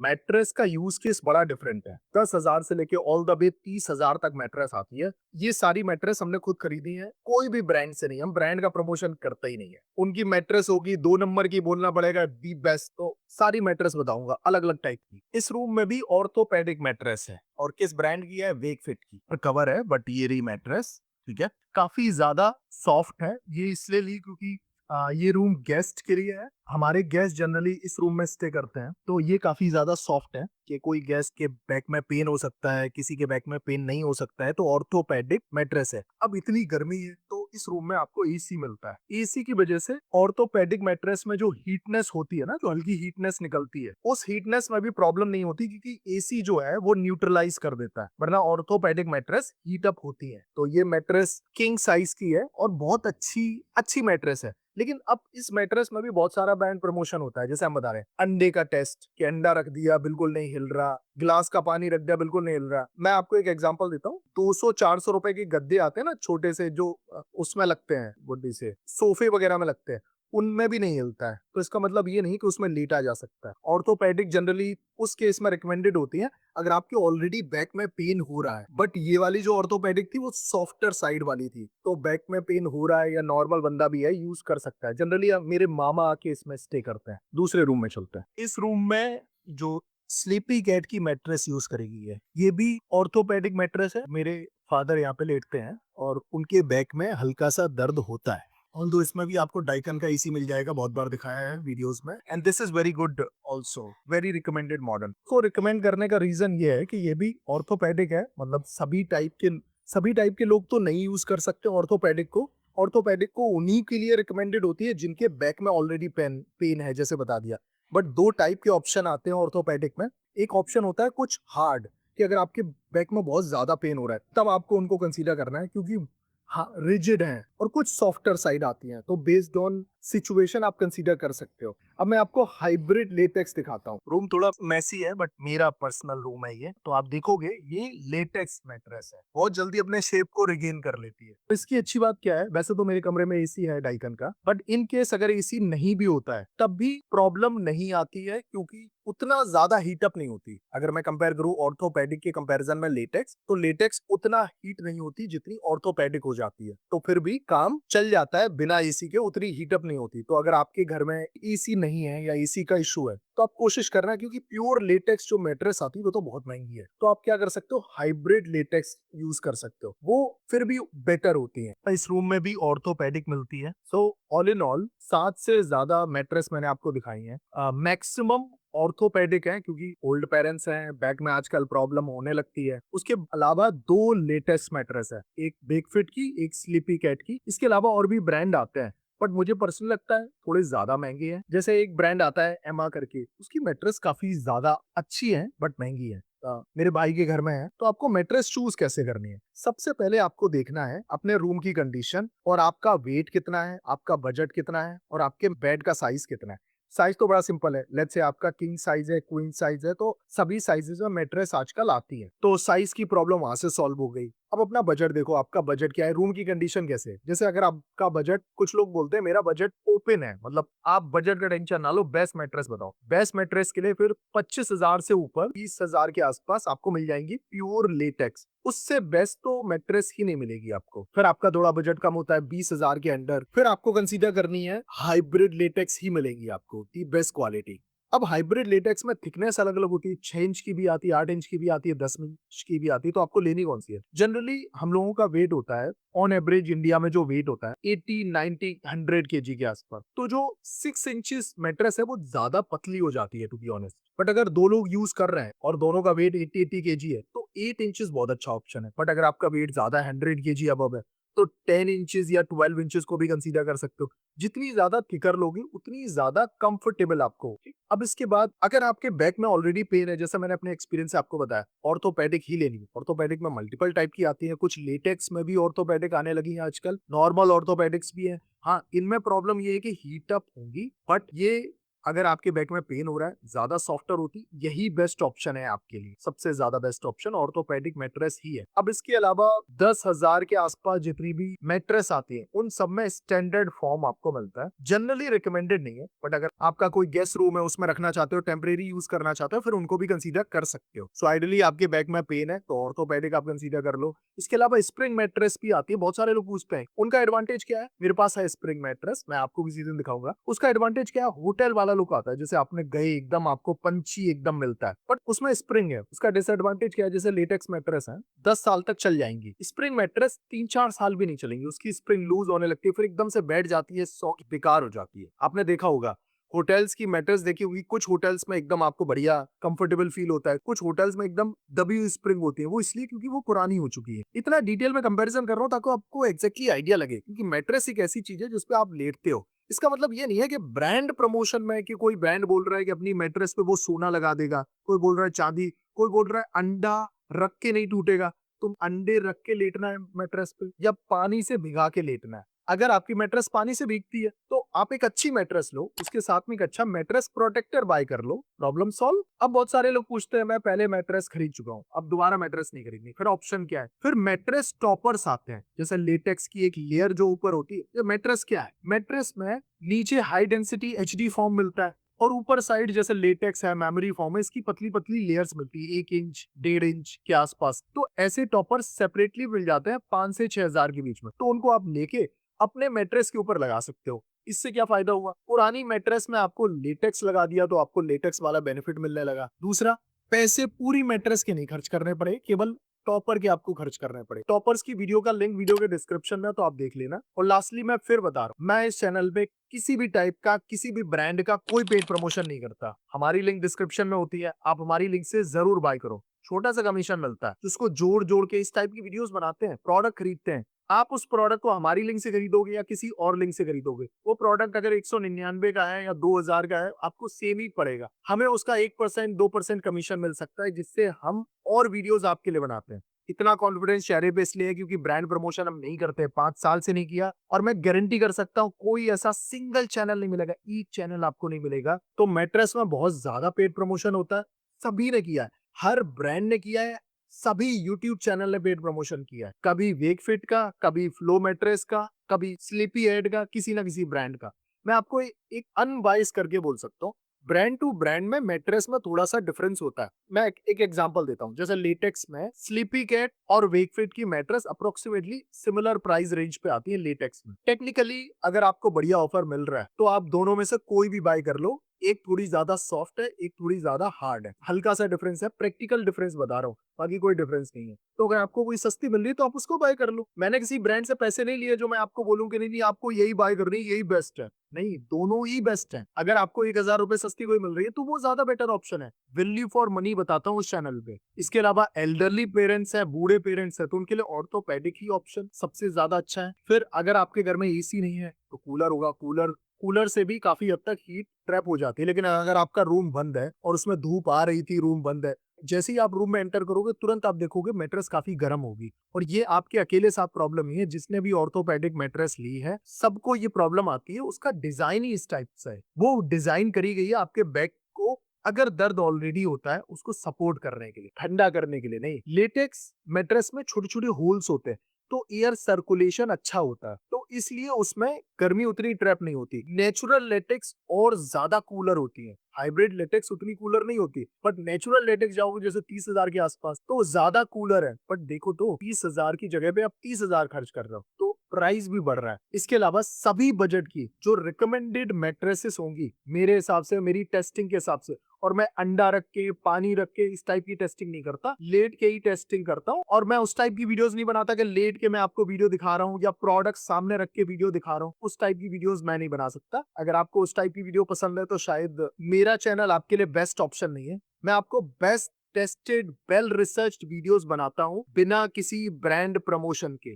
Mattress का use case बड़ा different है। 10,000 से लेके ऑल द वे 30,000 तक मैट्रेस आती है। ये सारी मैट्रेस हमने खुद खरीदी है, कोई भी ब्रांड से नहीं। हम ब्रांड का प्रमोशन करते ही नहीं है। उनकी मैट्रेस होगी 2 नंबर की, बोलना पड़ेगा दी बेस्ट। तो सारी मैट्रेस बताऊंगा अलग अलग टाइप की। इस रूम में भी ऑर्थोपेडिक मैट्रेस है, और किस ब्रांड की है? वेकफिट की। पर कवर है, बट ये रही मैट्रेस। ठीक है, काफी ज्यादा सॉफ्ट है। ये इसलिए ली क्योंकि ये रूम गेस्ट के लिए है। हमारे गेस्ट जनरली इस रूम में स्टे करते हैं, तो ये काफी ज्यादा सॉफ्ट है कि कोई गेस्ट के बैक में पेन हो सकता है, किसी के बैक में पेन नहीं हो सकता है। तो ऑर्थोपेडिक मैट्रेस है। अब इतनी गर्मी है तो इस रूम में आपको एसी मिलता है। एसी की वजह से ऑर्थोपेडिक मैट्रेस में जो हीटनेस होती है ना, जो हल्की हीटनेस निकलती है, उस हीटनेस में भी प्रॉब्लम नहीं होती, क्योंकि एसी जो है वो न्यूट्रलाइज कर देता है। वरना ऑर्थोपेडिक मैट्रेस हीट अप होती है। तो ये मैट्रेस किंग साइज की है और बहुत अच्छी अच्छी मैट्रेस है। लेकिन अब इस मैट्रेस में भी बहुत सारा ब्रांड प्रमोशन होता है। जैसे हम बता रहे हैं अंडे का टेस्ट, कि अंडा रख दिया बिल्कुल नहीं हिल रहा, गिलास का पानी रख दिया बिल्कुल नहीं हिल रहा। मैं आपको एक एग्जांपल देता हूँ। 200-400 रुपए के गद्दे आते हैं ना छोटे से, जो उसमें लगते हैं, बुड्डी से सोफे वगैरह में लगते हैं, उनमें भी नहीं हिलता है। तो इसका मतलब ये नहीं कि उसमें लेटा जा सकता है। ऑर्थोपेडिक जनरली उस केस में रिकमेंडेड होती है अगर आपके ऑलरेडी बैक में पेन हो रहा है। बट ये वाली जो ऑर्थोपेडिक थी वो सॉफ्टर साइड वाली थी, तो बैक में पेन हो रहा है या नॉर्मल बंदा भी है यूज कर सकता है। जनरली मेरे मामा आके इसमें स्टे करते हैं। दूसरे रूम में चलते हैं। इस रूम में जो स्लीपी कैट की मैट्रेस यूज करेगी है, ये भी ऑर्थोपेडिक मैट्रेस है। मेरे फादर यहाँ पे लेटते हैं और उनके बैक में हल्का सा दर्द होता है। ऑल्दो इसमें भी आपको डाइकन का एसी मिल जाएगा, बहुत बार दिखाया है वीडियोस में। And this is very good also, very recommended model. को रिकमेंड करने का रीजन ये है कि ये भी ऑर्थोपेडिक है। मतलब सभी टाइप के लोग तो नहीं यूज कर सकते ऑर्थोपेडिक को। ऑर्थोपेडिक को उन्हीं के लिए रिकमेंडेड होती है जिनके बैक में ऑलरेडी पेन है, जैसे बता दिया। बट 2 टाइप के ऑप्शन आते हैं ऑर्थोपेडिक में। एक ऑप्शन होता है कुछ हार्ड, कि अगर आपके बैक में बहुत ज्यादा पेन हो रहा है तब आपको उनको कंसीडर करना है, क्योंकि हाँ रिजिड हैं। और कुछ सॉफ्टर साइड आती हैं, तो बेस्ड ऑन सिचुएशन आप कंसीडर कर सकते हो। अब मैं आपको हाइब्रिड लेटेक्स दिखाता हूँ। रूम थोड़ा मैसी है, बट मेरा पर्सनल रूम है ये, तो आप देखोगे ये लेटेक्स मैट्रेस है, बहुत जल्दी अपने शेप को रिगेन कर लेती है। तो इसकी अच्छी बात क्या है, वैसे तो मेरे कमरे में एसी है डाइकन का, बट इन केस अगर एसी नहीं भी होता है तब भी प्रॉब्लम नहीं आती है, क्योंकि उतना ज्यादा हीटअप नहीं होती। अगर मैं कंपेयर करूं ऑर्थोपेडिक के कंपैरिजन में लेटेक्स, तो लेटेक्स उतना हीट नहीं होती जितनी ऑर्थोपेडिक हो जाती है। तो फिर भी काम चल जाता है बिना एसी के, उतनी हीटअप नहीं होती। तो अगर आपके घर में एसी नहीं है या एसी का इशू है तो आप कोशिश करना, क्योंकि प्योर लेटेक्स जो मैट्रेस आती है वो तो बहुत महंगी है। तो आप क्या कर सकते हो, हाइब्रिड लेटेक्स यूज कर सकते हो, वो फिर भी बेटर होती है। इस रूम में भी ऑर्थोपेडिक मिलती है। सो ऑल इन ऑल 7 से ज्यादा मैट्रेस मैंने आपको दिखाई है। मैक्सिमम ऑर्थोपेडिक है, क्योंकि ओल्ड पेरेंट्स हैं, बैक में आजकल प्रॉब्लम होने लगती है। उसके अलावा 2 लेटेस्ट मैट्रेस है, एक बेकफिट की, एक स्लीपी कैट की। इसके अलावा और भी ब्रांड आते हैं, बट मुझे पर्सनल लगता है थोड़े ज्यादा महंगे हैं। जैसे एक ब्रांड आता है एमा करके, उसकी मैट्रेस काफी ज्यादा अच्छी है बट महंगी है। मेरे भाई के घर में है। तो आपको मैट्रेस चूज कैसे करनी है, सबसे पहले आपको देखना है अपने रूम की कंडीशन, और आपका वेट कितना है, आपका बजट कितना है, और आपके बेड का साइज कितना है। साइज तो बड़ा सिंपल है। लेट्स से आपका किंग साइज है, क्वीन साइज है, तो सभी साइजेस में मैट्रेस आजकल आती है। तो साइज की प्रॉब्लम वहां से सॉल्व हो गई। अब अपना बजट देखो, आपका बजट क्या है, रूम की कंडीशन कैसे है। जैसे अगर आपका बजट, कुछ लोग बोलते हैं मेरा बजट ओपन है, मतलब आप बजट का टेंशन ना लो, बेस्ट मैट्रेस बताओ। बेस्ट मैट्रेस के लिए फिर 25,000 से ऊपर 20,000 के आसपास आपको मिल जाएंगी प्योर लेटेक्स। उससे बेस्ट तो मैट्रेस ही नहीं मिलेगी आपको। फिर आपका थोड़ा बजट कम होता है 20,000 के अंडर, फिर आपको कंसीडर करनी है हाइब्रिड लेटेक्स ही मिलेगी आपको, दी बेस्ट क्वालिटी। अब हाइब्रिड लेटेक्स में थिकनेस अलग अलग होती है, 6 इंच की भी आती है, 8 इंच की भी आती है, 10 इंच की भी आती है। तो आपको लेनी कौन सी है। जनरली हम लोगों का वेट होता है, ऑन एवरेज इंडिया में जो वेट होता है 80, 90, 100 केजी के आसपास। तो जो 6 इंचेस मैट्रेस है वो ज्यादा पतली हो जाती है टू बी ऑनेस्ट। बट अगर 2 लोग यूज कर रहे हैं और दोनों का वेट 80 केजी है तो 8 इंचेस बहुत अच्छा ऑप्शन है। बट अगर आपका वेट ज्यादा है, 100 केजी अबव है, तो 10 इंचेस या 12 इंचेस को भी कंसीडर कर सकते हो। जितनी ज्यादा थिकर लोगे उतनी ज्यादा कंफर्टेबल आपको होगी। अब इसके बाद अगर आपके बैक में ऑलरेडी पेन है, जैसा मैंने अपने एक्सपीरियंस से आपको बताया, ऑर्थोपेडिक ही लेनी है। ऑर्थोपेडिक में मल्टीपल टाइप की आती है, कुछ लेटेक्स में भी ऑर्थोपेडिक आने लगी है आजकल, नॉर्मल ऑर्थोपेडिक्स भी है। हाँ, इनमें प्रॉब्लम ये है कि हीट अप होंगी, बट ये अगर आपके बैक में पेन हो रहा है, ज्यादा सॉफ्टर होती, यही बेस्ट ऑप्शन है आपके लिए। सबसे ज्यादा बेस्ट ऑप्शन ऑर्थोपेडिक मैट्रेस ही है। अब इसके अलावा 10,000 के आसपास जितनी भी मैट्रेस आती है उन सब में स्टैंडर्ड फॉर्म आपको मिलता है। जनरली रिकमेंडेड नहीं है, बट अगर आपका कोई गेस्ट रूम है उसमें रखना चाहते हो, टेम्परेरी यूज करना चाहते हो, फिर उनको भी कंसीडर कर सकते हो। सो आइडली आपके बैक में पेन है तो ऑर्थोपेडिक आप कंसीडर कर लो। इसके अलावा स्प्रिंग मैट्रेस भी आती है, बहुत सारे लोग पूछते हैं उनका एडवांटेज क्या है। मेरे पास है स्प्रिंग मैट्रेस, मैं आपको किसी दिन दिखाऊंगा। उसका एडवांटेज क्या है, होटल वाला लुक आता है, जैसे आपने गए एकदम आपको पंची एकदम मिलता है, बट उसमें स्प्रिंग है। उसका डिसएडवांटेज क्या है, जैसे लेटेक्स मैट्रेस है 10 साल तक चल जाएंगी, स्प्रिंग मैट्रेस 3-4 साल भी नहीं चलेंगी, उसकी स्प्रिंग लूज होने लगती है, फिर एकदम से बैठ जाती है, सॉफ्ट बेकार हो जाती है। आपने देखा होगा होटल्स की मैट्रेस देखी होगी, कुछ होटल्स में एकदम आपको बढ़िया कंफर्टेबल फील होता है, कुछ होटल्स में एकदम दबी हुई स्प्रिंग होती है, वो इसलिए क्योंकि वो पुरानी हो चुकी है। इतना डिटेल में कंपैरिजन कर रहा हूँ ताकि आपको एग्जैक्टली आइडिया लगे, क्योंकि मैट्रेस एक ऐसी चीज है जिसपे आप लेटते हो। इसका मतलब ये नहीं है कि ब्रांड प्रमोशन में कि कोई ब्रांड बोल रहा है कि अपनी मैट्रेस पे वो सोना लगा देगा, कोई बोल रहा है चांदी, कोई बोल रहा है अंडा रख के नहीं टूटेगा। तुम अंडे रख के लेटना है मैट्रेस पे या पानी से भिगा के लेटना है। अगर आपकी मैट्रेस पानी से भीगती है तो आप एक अच्छी मैट्रेस लो, उसके साथ में एक अच्छा मैट्रेस प्रोटेक्टर बाय कर लो, प्रॉब्लम सॉल्व। अब बहुत सारे लोग पूछते हैं मैं पहले मैट्रेस खरीद चुका हूँ, अब दोबारा मैट्रेस नहीं खरीदनी, फिर ऑप्शन क्या है, फिर मैट्रेस टॉपर्स आते हैं, जैसे लेटेक्स की एक लेयर जो ऊपर होती है। ये मैट्रेस क्या है, मैट्रेस में नीचे हाई डेंसिटी एचडी फॉर्म मिलता है और ऊपर साइड जैसे लेटेक्स है, मेमोरी फॉर्म है, इसकी पतली पतली लेयर्स मिलती है 1 इंच 1.5 इंच के आसपास। तो ऐसे टॉपर्स सेपरेटली मिल जाते हैं 5 से 6 हजार के बीच में, तो उनको आप लेके अपने मैट्रेस के ऊपर लगा सकते हो। इससे क्या फायदा हुआ, पुरानी मैट्रेस में आपको लेटेक्स लगा दिया तो आपको लेटेक्स वाला बेनिफिट मिलने लगा। दूसरा, पैसे पूरी मैट्रेस के नहीं खर्च करने पड़े, केवल टॉपर के आपको खर्च करने पड़े। टॉपर्स की वीडियो का लिंक वीडियो के डिस्क्रिप्शन में, तो आप देख लेना। और लास्टली मैं फिर बता रहा हूँ, मैं इस चैनल पे किसी भी टाइप का किसी भी ब्रांड का कोई पेड प्रमोशन नहीं करता। हमारी लिंक डिस्क्रिप्शन में होती है, आप हमारी लिंक से जरूर बाय करो, छोटा सा कमीशन मिलता है, जिसको जोड़ जोड़ के इस टाइप की वीडियोस बनाते हैं, प्रोडक्ट खरीदते हैं। आप उस प्रोडक्ट को हमारी लिंक से खरीदोगे या किसी और लिंक से खरीदोगे, वो प्रोडक्ट अगर 199 का है या 2000 का है, आपको सेम ही पड़ेगा। हमें उसका 1% 2% कमीशन मिल सकता है, जिससे हम और वीडियोस आपके लिए बनाते हैं। इतना कॉन्फिडेंस चेहरे पे इसलिए है क्योंकि ब्रांड प्रमोशन हम नहीं करते, 5 साल से नहीं किया, और मैं गारंटी कर सकता हूँ कोई ऐसा सिंगल चैनल नहीं मिलेगा, एक चैनल आपको नहीं मिलेगा। तो मैट्रेस में बहुत ज्यादा पेड प्रमोशन होता है, सभी ने किया है, हर ब्रांड ने किया है, सभी यूट्यूब चैनल ने पेड प्रमोशन किया है, कभी वेकफिट का, कभी फ्लो मैट्रेस का, कभी स्लीपी हेड का, किसी ना किसी ब्रांड का। मैं आपको एक अनबाइस करके बोल सकता हूँ, ब्रांड टू ब्रांड में मैट्रेस में थोड़ा सा डिफरेंस होता है। मैं एक एग्जांपल देता हूँ, जैसे लेटेक्स में स्लीपी कैट और वेकफिट की mattress approximately similar price range पे आती है लेटेक्स में। टेक्निकली अगर आपको बढ़िया ऑफर मिल रहा है तो आप दोनों में से कोई भी बाय कर लो, एक थोड़ी ज्यादा सॉफ्ट है, एक थोड़ी ज्यादा हार्ड है, हल्का सा डिफरेंस है, प्रैक्टिकल डिफरेंस बता रहा हूँ, बाकी कोई डिफरेंस नहीं है। तो अगर आपको कोई सस्ती मिल रही है तो आप उसको बाय कर लो। मैंने किसी ब्रांड से पैसे नहीं लिए जो मैं आपको बोलूं कि नहीं आपको यही बाय करनी है, यही बेस्ट है, नहीं, दोनों ही बेस्ट है। अगर आपको 1000 रुपए सस्ती कोई मिल रही है तो वो ज्यादा बेटर ऑप्शन है, वैल्यू फॉर मनी बताता हूँ उस चैनल पे। इसके अलावा एल्डरली पेरेंट्स है, बूढ़े पेरेंट्स है, तो उनके लिए ऑर्थोपेडिक ही ऑप्शन सबसे ज्यादा अच्छा है। फिर अगर आपके घर में एसी नहीं है तो कूलर होगा, कूलर से भी काफी हद तक हीट ट्रैप हो जाती है। लेकिन अगर आपका रूम बंद है और उसमें धूप आ रही थी, रूम बंद है, जैसे ही आप रूम में एंटर करोगे तुरंत आप देखोगे मैट्रेस काफी गर्म होगी। और ये आपके अकेले साथ प्रॉब्लम नहीं है, जिसने भी ऑर्थोपेडिक मैट्रेस ली है सबको ये प्रॉब्लम आती है। उसका डिजाइन ही इस टाइप से है, वो डिजाइन करी गई है आपके बैक को, अगर दर्द ऑलरेडी होता है उसको सपोर्ट करने के लिए, ठंडा करने के लिए नहीं। लेटेक्स मैट्रेस में छोटे छोटे होल्स होते हैं तो एयर सर्कुलेशन अच्छा होता है, तो इसलिए उसमें गर्मी उतनी ट्रैप नहीं होती। नेचुरल लेटेक्स और ज्यादा कूलर होती है, हाइब्रिड लेटेक्स उतनी कूलर नहीं होती, बट नेचुरल लेटेक्स जाओगे जैसे 30,000 के आसपास तो ज्यादा कूलर है। बट देखो तो 30,000 की जगह पे आप 30,000 खर्च कर रहे हो, तो प्राइस भी बढ़ रहा है। इसके अलावा सभी बजट की जो रिकमेंडेड मैट्रेसेस होंगी मेरे हिसाब से, मेरी टेस्टिंग के हिसाब से, और मैं अंडा रख के पानी रख के इस टाइप की टेस्टिंग नहीं करता, लेट के ही टेस्टिंग करता हूँ। और मैं उस टाइप की वीडियोस नहीं बनाता कि लेट के मैं आपको वीडियो दिखा रहा हूँ या प्रोडक्ट सामने रख के वीडियो दिखा रहा हूँ, उस टाइप की वीडियोस मैं नहीं बना सकता। अगर आपको उस टाइप की वीडियो पसंद है तो शायद मेरा चैनल आपके लिए बेस्ट ऑप्शन नहीं है। मैं आपको best tested well researched videos बनाता हूँ बिना किसी ब्रांड प्रमोशन के।